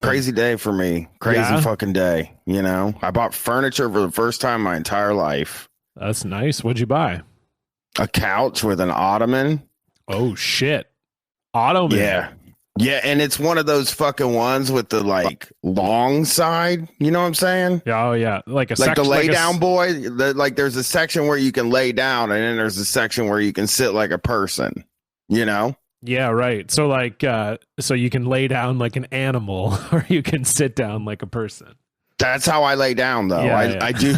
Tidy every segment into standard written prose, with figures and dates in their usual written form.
crazy day for me. Crazy fucking day. You know, I bought furniture for the first time in my entire life. That's nice. What'd you buy? A couch with an ottoman. Oh shit. Ottoman. Yeah. Yeah, and it's one of those fucking ones with the like long side. You know what I'm saying? Oh yeah, like the lay down boy. Like there's a section where you can lay down, and then there's a section where you can sit like a person. You know? Yeah, right. So like, so you can lay down like an animal, or you can sit down like a person. That's how I lay down, though. I do.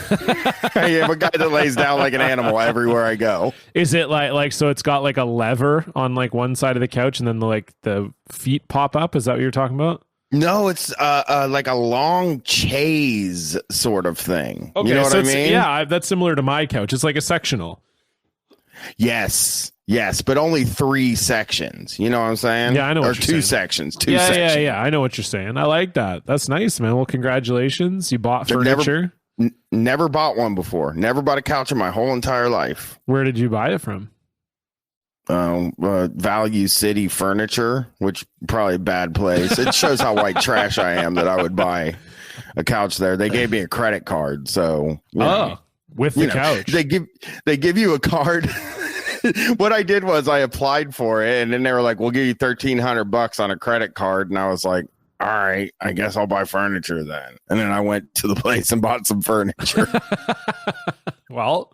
I am a guy that lays down like an animal everywhere I go. Is it like so? It's got like a lever on like one side of the couch, and then the feet pop up. Is that what you're talking about? No, it's like a long chaise sort of thing. Okay, you know what I mean? Yeah, that's similar to my couch. It's like a sectional. Yes, but only 3 sections. You know what I'm saying? Yeah, I know. Or two sections. Two yeah, sections. Yeah. I know what you're saying. I like that. That's nice, man. Well, congratulations. You bought furniture. Never bought one before. Never bought a couch in my whole entire life. Where did you buy it from? Value City Furniture, which probably a bad place. It shows how white trash I am that I would buy a couch there. They gave me a credit card, so with the couch. They give you a card. What I did was I applied for it, and then they were like, "We'll give you $1,300 on a credit card," and I was like, "All right, I guess I'll buy furniture then." And then I went to the place and bought some furniture. Well,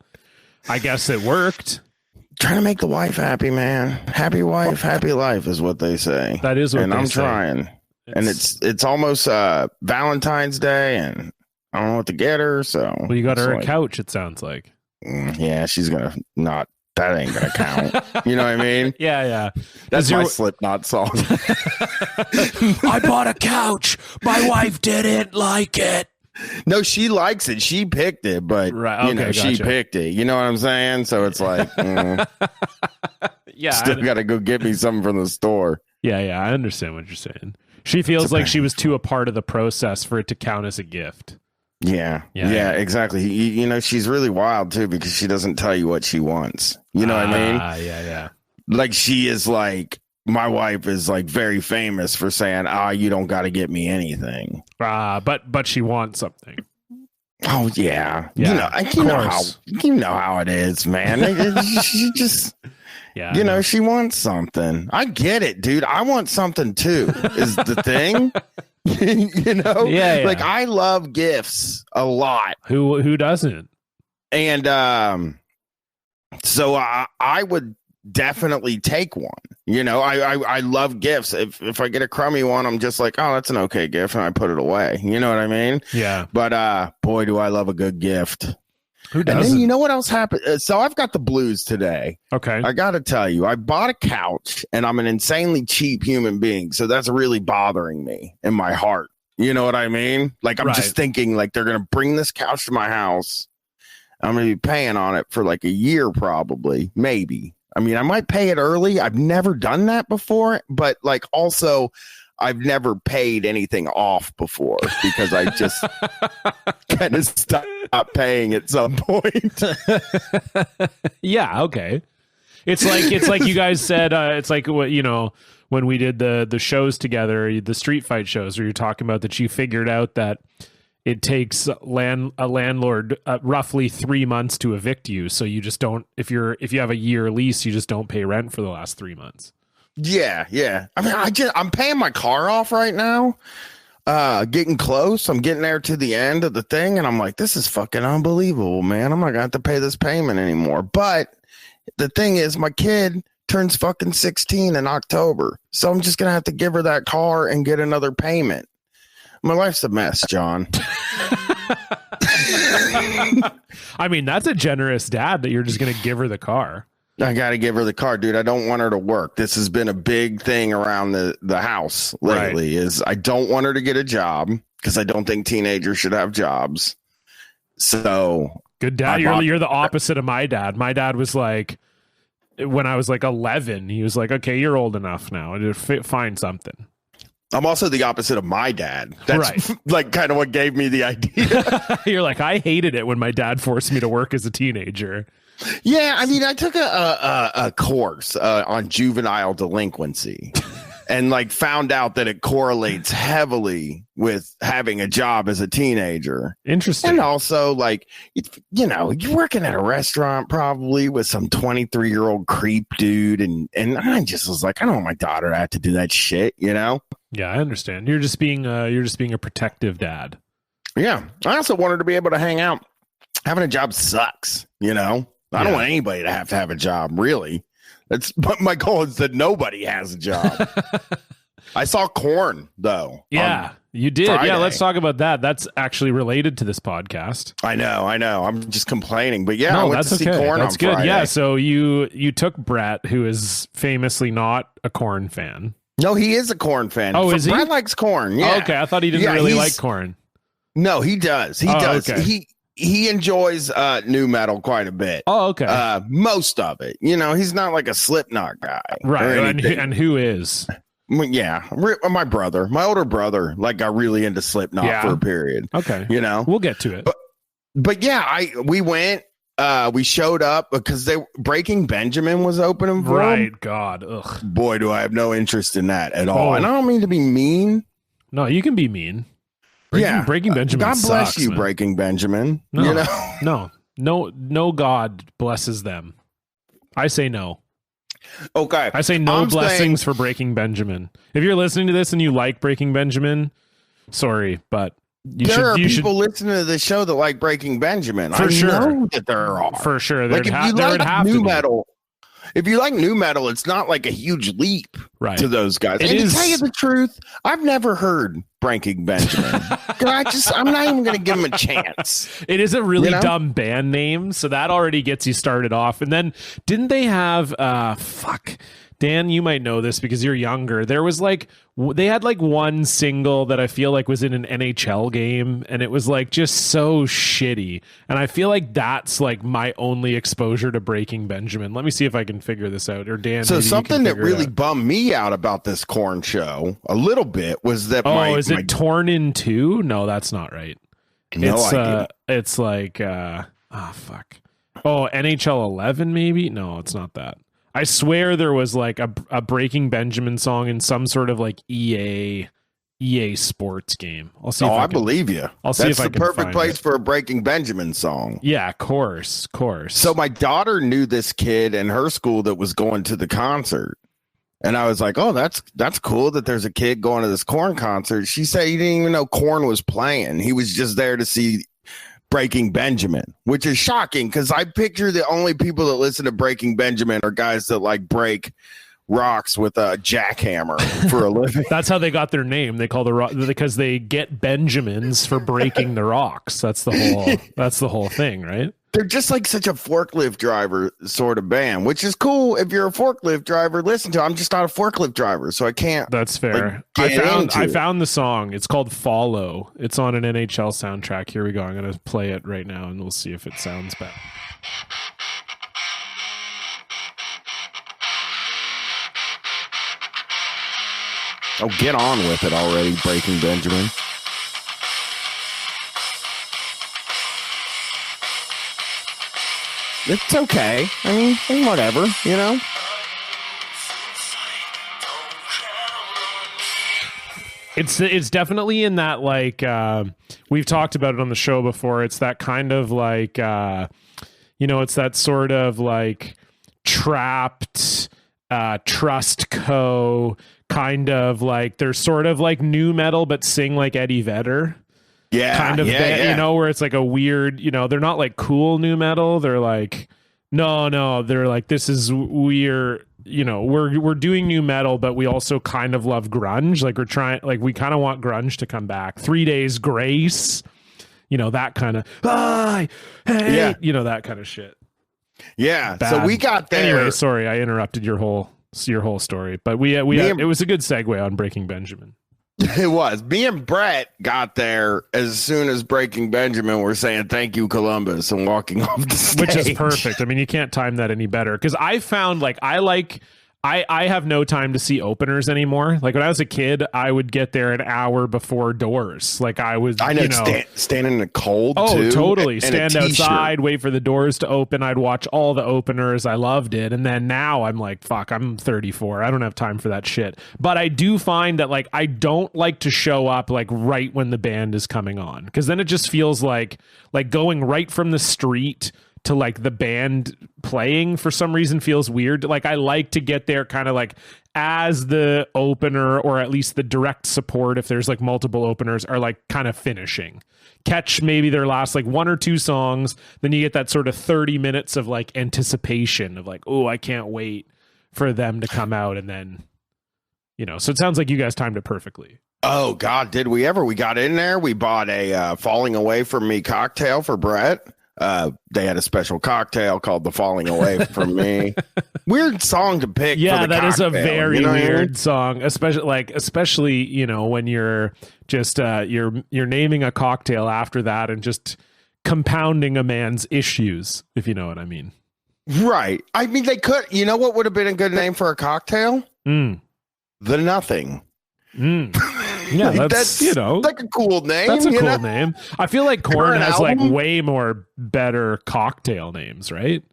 I guess it worked. Trying to make the wife happy, man. Happy wife, happy life is what they say. That is what and they I'm say. Trying. And it's almost Valentine's Day, and I don't know what to get her. So well, you got her a couch. It sounds like. Yeah, she's gonna not. That ain't gonna count. You know what I mean? Yeah. That's my Slipknot song. I bought a couch. My wife didn't like it. No, she likes it. She picked it, but she picked it. You know what I'm saying? So it's like, yeah, still got to go get me something from the store. Yeah, I understand what you're saying. She feels like she was too a part of the process for it to count as a gift. Yeah, exactly. You know, she's really wild too because she doesn't tell you what she wants. You know what I mean? Yeah. Like she is like, my wife is like very famous for saying, you don't got to get me anything. But she wants something. Oh yeah. You know how it is, man. She just, you know, she wants something. I get it, dude. I want something too. Is the thing. You know, like I love gifts a lot. Who doesn't? And so I would definitely take one. You know, I love gifts. If I get a crummy one, I'm just like, oh, that's an okay gift, and I put it away. You know what I mean? Yeah. But boy, do I love a good gift. Who doesn't? And then you know what else happened? So I've got the blues today. Okay. I got to tell you, I bought a couch, and I'm an insanely cheap human being. So that's really bothering me in my heart. You know what I mean? Like, I'm just thinking, like, they're going to bring this couch to my house. I'm going to be paying on it for like a year, probably, maybe. I mean, I might pay it early. I've never done that before. But, like, also, I've never paid anything off before because I just kind of stopped paying at some point. Yeah, okay. It's like you guys said. It's like what when we did the shows together, the street fight shows, where you're talking about that you figured out that it takes a landlord roughly 3 months to evict you. So you just don't if you have a year lease, you just don't pay rent for the last 3 months. Yeah. I mean, I'm paying my car off right now. Getting close. I'm getting there to the end of the thing, and I'm like, this is fucking unbelievable, man. I'm not gonna have to pay this payment anymore. But the thing is, my kid turns fucking 16 in October, so I'm just gonna have to give her that car and get another payment. My life's a mess, John. I mean, that's a generous dad that you're just gonna give her the car. I got to give her the car, dude. I don't want her to work. This has been a big thing around the house lately. Right. Is I don't want her to get a job because I don't think teenagers should have jobs. So good dad. You're the opposite of my dad. My dad was like, when I was like 11, he was like, okay, you're old enough now. Just find something. I'm also the opposite of my dad. That's like kind of what gave me the idea. You're like, I hated it when my dad forced me to work as a teenager. Yeah, I mean, I took a course on juvenile delinquency. and like found out that it correlates heavily with having a job as a teenager. Interesting. And also, like, you're working at a restaurant probably with some 23-year-old creep dude, and I just was like, I don't want my daughter to have to do that shit, Yeah, I understand. You're just being a protective dad. Yeah, I also wanted to be able to hang out. Having a job sucks, I don't want anybody to have a job, really. But my goal is that nobody has a job. I saw Korn, though. Yeah, you did. Friday. Yeah, let's talk about that. That's actually related to this podcast. I know. I'm just complaining, but yeah, no, I went that's to see okay. Korn That's on good. Friday. Yeah, so you took Brett, who is famously not a Korn fan. No, he is a Korn fan. Oh, is he? Brett likes Korn. Yeah. Oh, okay, I thought he didn't really like Korn. No, he does. He does. Okay. He enjoys new metal quite a bit. Oh, okay. Most of it. He's not like a Slipknot guy. Right. And who is? Yeah, my brother, my older brother, like got really into Slipknot for a period. Okay. We'll get to it. But yeah, we went. We showed up because Breaking Benjamin was opening for right. him. God. Ugh. Boy, do I have no interest in that at all. And I don't mean to be mean. No, you can be mean. Breaking Benjamin. God bless sucks, you, man. Breaking Benjamin. No God blesses them. I say no. Okay. I say no blessings for Breaking Benjamin. If you're listening to this and you like Breaking Benjamin, sorry, but there are people listening to the show that like Breaking Benjamin. For sure. Know that there are. For sure. Like, if you like new metal, if you like new metal, it's not like a huge leap to those guys. And to tell you the truth, I've never heard Breaking Benjamin. I'm not even going to give him a chance. It is a really dumb band name, so that already gets you started off. And then didn't they have Dan, you might know this because you're younger. There was they had one single that I feel like was in an NHL game, and it was just so shitty. And I feel like that's my only exposure to Breaking Benjamin. Let me see if I can figure this out. Or Dan, so something that really bummed me out about this Korn show a little bit was that is it Torn in Two? No, that's not right. It's fuck. Oh, NHL 11 maybe? No, it's not that. I swear there was a Breaking Benjamin song in some sort of EA sports game. I'll see. I believe you. I'll see if I can That's the perfect place it. for a Breaking Benjamin song. Yeah, of course. So my daughter knew this kid in her school that was going to the concert. And I was like, oh, that's cool that there's a kid going to this Korn concert. She said he didn't even know Korn was playing. He was just there to see Breaking Benjamin, which is shocking because I picture the only people that listen to Breaking Benjamin are guys that break rocks with a jackhammer for a living. That's how they got their name. They call the rock because they get Benjamins for breaking the rocks. That's the whole thing, right? They're just such a forklift driver sort of band, which is cool. If you're a forklift driver, listen to it. I'm just not a forklift driver, so I can't. That's fair. I found the song. It's called Follow. It's on an NHL soundtrack. Here we go. I'm going to play it right now, and we'll see if it sounds better. Oh, get on with it already, Breaking Benjamin. It's okay. I mean, whatever, It's definitely in that we've talked about it on the show before. It's that kind of it's that sort of trapped trust co kind of they're sort of new metal but sing like Eddie Vedder. Yeah, kind of band, where it's a weird, they're not cool new metal. They're no, they're this is weird. We're doing new metal, but we also kind of love grunge. We're trying, we kind of want grunge to come back. 3 Days Grace, that kind of, that kind of shit. Yeah. Bad. So we got there. Anyway, sorry, I interrupted your whole story, but it was a good segue on Breaking Benjamin. It was. Me and Brett got there as soon as Breaking Benjamin were saying thank you, Columbus, and walking off the stage. Which is perfect. I mean, you can't time that any better. Because I found I I have no time to see openers anymore. Like when I was a kid, I would get there an hour before doors. Like I know, stand in the cold. Oh, too, totally. Stand outside, wait for the doors to open. I'd watch all the openers. I loved it. And then now I'm like, fuck, I'm 34. I don't have time for that shit. But I do find that like I don't like to show up like right when the band is coming on, because then it just feels like going right from the street to like the band playing for some reason feels weird. Like I like to get there kind of like as the opener, or at least the direct support, if there's like multiple openers, are like kind of finishing. Catch maybe their last like one or two songs, then you get that sort of 30 minutes of like anticipation of like, oh, I can't wait for them to come out. And then, so it sounds like you guys timed it perfectly. Oh God, did we ever? We got in there, we bought a Falling Away From Me cocktail for Brett. They had a special cocktail called the Falling Away From Me. Weird song to pick. Yeah, for the that cocktail, is a very weird song, especially when you're just you're naming a cocktail after that and just compounding a man's issues, if you know what I mean. Right. I mean, they could. You know what would have been a good name for a cocktail? The Nothing. Yeah, that's like a cool name. That's a cool name. I feel like Korn has like way more better cocktail names, right?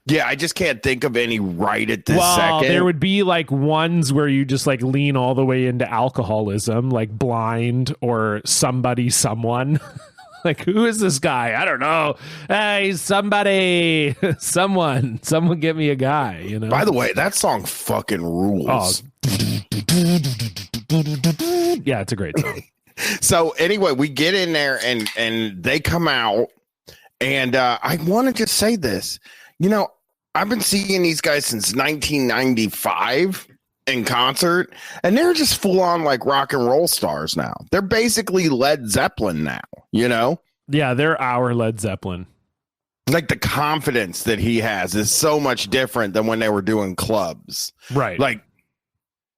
Yeah, I just can't think of any right at this second. There would be like ones where you just like lean all the way into alcoholism, like Blind or Somebody Someone. Like, who is this guy? I don't know. Hey, somebody, someone get me a guy, By the way, that song fucking rules. Yeah, it's a great song. So anyway, we get in there and they come out, and I want to just say this. I've been seeing these guys since 1995 in concert, and they're just full on like rock and roll stars now. They're basically Led Zeppelin now, Yeah, they're our Led Zeppelin. Like the confidence that he has is so much different than when they were doing clubs. Right. Like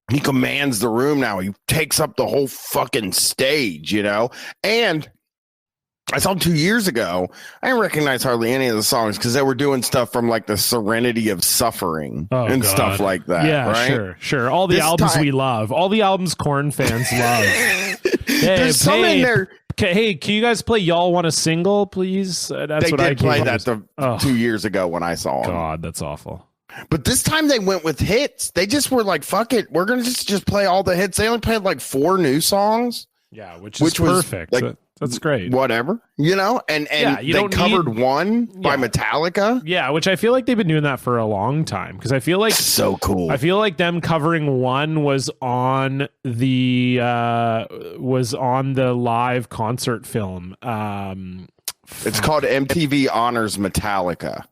he commands the room now. He takes up the whole fucking stage, And I saw 2 years ago, I didn't recognize hardly any of the songs because they were doing stuff from like the Serenity of Suffering stuff like that. Yeah, right? Sure. All the albums we love. All the albums Korn fans love. There's some in there. Hey, can you guys play Y'all Want a Single, please? They did play that 2 years ago when I saw them. God, that's awful. But this time they went with hits. They just were like, fuck it. We're going to just play all the hits. They only played like 4 new songs. Yeah, which is perfect. Like, that's great. Whatever, and they covered one by Metallica. Yeah, which I feel like they've been doing that for a long time, because I feel like so cool. I feel like them covering one was on the live concert film. It's called MTV Honors Metallica.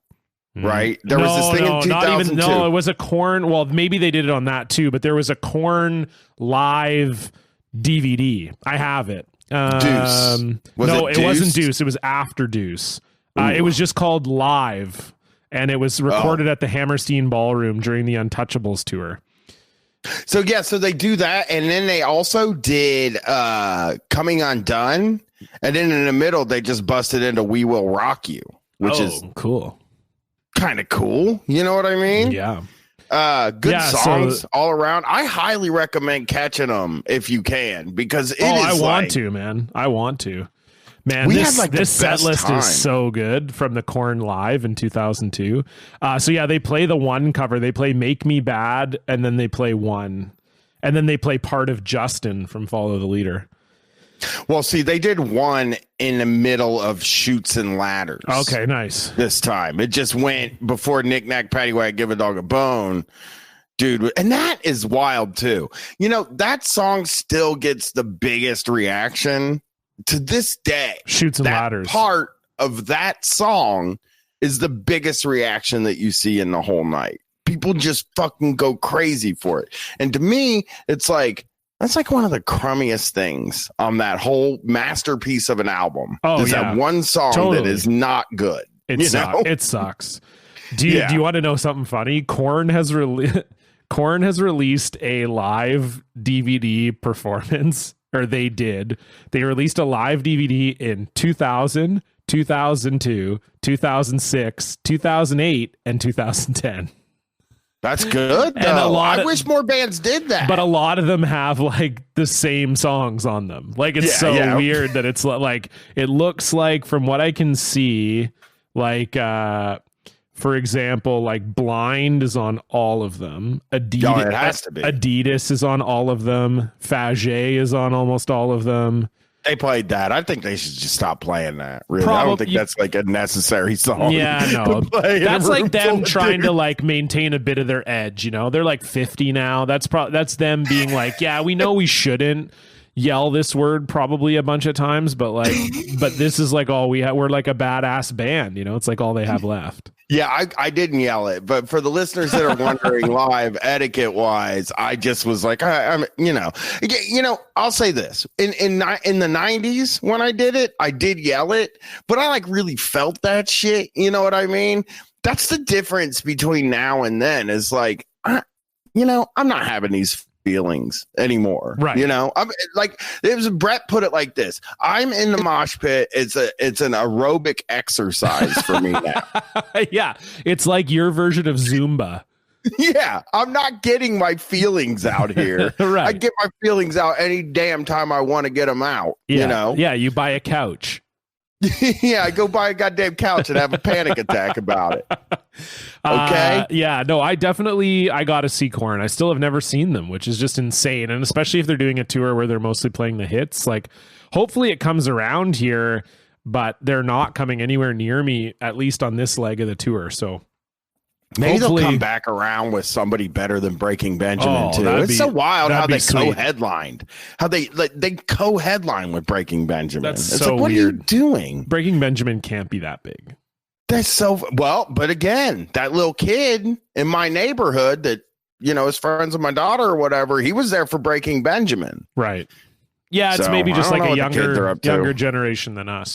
Right? There was this thing in 2002. It was a Korn. Well, maybe they did it on that too, but there was a Korn live DVD. I have it. Deuce. It wasn't Deuce. It was after Deuce. It was just called Live, and it was recorded at the Hammerstein Ballroom during the Untouchables tour. So they do that, and then they also did Coming Undone, and then in the middle they just busted into We Will Rock You, which is cool. Kind of cool. You know what I mean? Yeah. Good songs all around. I highly recommend catching them if you can, because I want to, man. Man, this set list is so good from the Korn Live in 2002. They play the one cover. They play Make Me Bad, and then they play one. And then they play Part of Justin from Follow the Leader. Well, see, they did one in the middle of Chutes and Ladders. Okay, nice. This time. It just went before Knick Knack Paddywhack Give a Dog a Bone. Dude, and that is wild too. That song still gets the biggest reaction to this day. Chutes and Ladders. Part of that song is the biggest reaction that you see in the whole night. People just fucking go crazy for it. And to me, it's like, that's like one of the crummiest things on that whole masterpiece of an album. That one song that is not good. It sucks. Do you want to know something funny? Korn has released a live DVD performance, or they did. They released a live DVD in 2000, 2002, 2006, 2008, and 2010. That's good. And I wish more bands did that. But a lot of them have like the same songs on them. Like it's weird that it's like it looks like, from what I can see, like for example, like Blind is on all of them. Adidas, it has to be. Adidas is on all of them. Faget is on almost all of them. They played that. I think they should just stop playing that. Really, I don't think that's like a necessary song. Yeah, no, that's like them trying to like maintain a bit of their edge. You know, they're like 50 now. That's them being like, yeah, we know we shouldn't yell this word probably a bunch of times, but this is like all we have. We're like a badass band. You know, it's like all they have left. Yeah, I didn't yell it, but for the listeners that are wondering live etiquette wise, I just was like, I'm, I'll say this in the 90s when I did it, I did yell it, but I like really felt that shit. You know what I mean? That's the difference between now and then is like, I'm not having these feelings anymore, right? I'm like, it was Brett put it like this: I'm in the mosh pit. It's an aerobic exercise for me now. Yeah, it's like your version of Zumba. Yeah, I'm not getting my feelings out here. Right. I get my feelings out any damn time I want to get them out. Yeah. Yeah, you buy a couch. Yeah, I go buy a goddamn couch and have a panic attack about it. Okay. I got to see Korn. I still have never seen them, which is just insane. And especially if they're doing a tour where they're mostly playing the hits, like hopefully it comes around here, but they're not coming anywhere near me, at least on this leg of the tour. So maybe they'll come back around with somebody better than Breaking Benjamin too. It's so wild how they co-headlined, how they co-headline with Breaking Benjamin. That's it's so like, what weird. are you doing? Breaking Benjamin can't be that big. That's so well, but again, that little kid in my neighborhood that is friends with my daughter or whatever, he was there for Breaking Benjamin. Right. Yeah, it's maybe just like a younger generation than us.